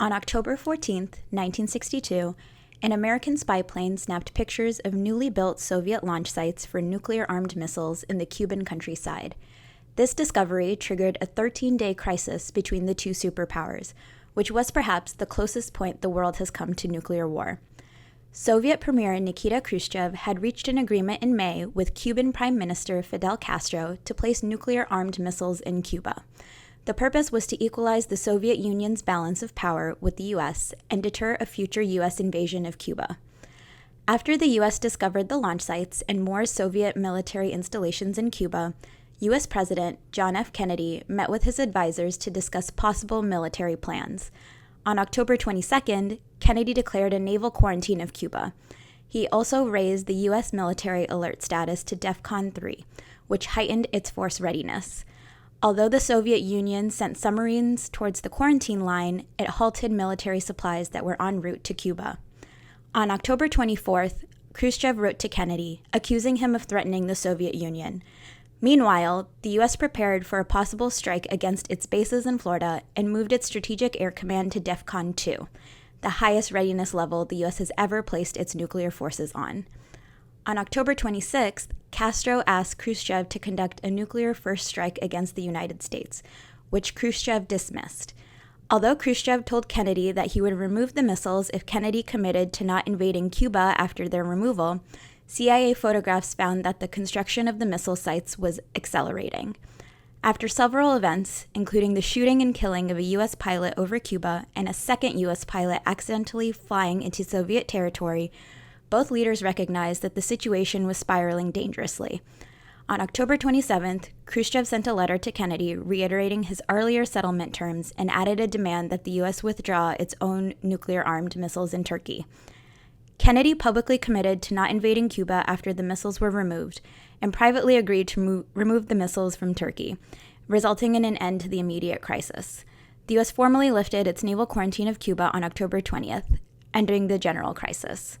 On October 14, 1962, an American spy plane snapped pictures of newly built Soviet launch sites for nuclear-armed missiles in the Cuban countryside. This discovery triggered a 13-day crisis between the two superpowers, which was perhaps the closest point the world has come to nuclear war. Soviet Premier Nikita Khrushchev had reached an agreement in May with Cuban Prime Minister Fidel Castro to place nuclear-armed missiles in Cuba. The purpose was to equalize the Soviet Union's balance of power with the U.S. and deter a future U.S. invasion of Cuba. After the U.S. discovered the launch sites and more Soviet military installations in Cuba, U.S. President John F. Kennedy met with his advisors to discuss possible military plans. On October 22nd, Kennedy declared a naval quarantine of Cuba. He also raised the U.S. military alert status to DEFCON 3, which heightened its force readiness. Although the Soviet Union sent submarines towards the quarantine line, it halted military supplies that were en route to Cuba. On October 24th, Khrushchev wrote to Kennedy, accusing him of threatening the Soviet Union. Meanwhile, the U.S. prepared for a possible strike against its bases in Florida and moved its Strategic Air Command to DEFCON 2, the highest readiness level the U.S. has ever placed its nuclear forces on. On October 26th, Castro asked Khrushchev to conduct a nuclear first strike against the United States, which Khrushchev dismissed. Although Khrushchev told Kennedy that he would remove the missiles if Kennedy committed to not invading Cuba after their removal, CIA photographs found that the construction of the missile sites was accelerating. After several events, including the shooting and killing of a U.S. pilot over Cuba and a second U.S. pilot accidentally flying into Soviet territory, both leaders recognized that the situation was spiraling dangerously. On October 27th, Khrushchev sent a letter to Kennedy reiterating his earlier settlement terms and added a demand that the U.S. withdraw its own nuclear-armed missiles in Turkey. Kennedy publicly committed to not invading Cuba after the missiles were removed, and privately agreed to remove the missiles from Turkey, resulting in an end to the immediate crisis. The U.S. formally lifted its naval quarantine of Cuba on October 20th, ending the general crisis.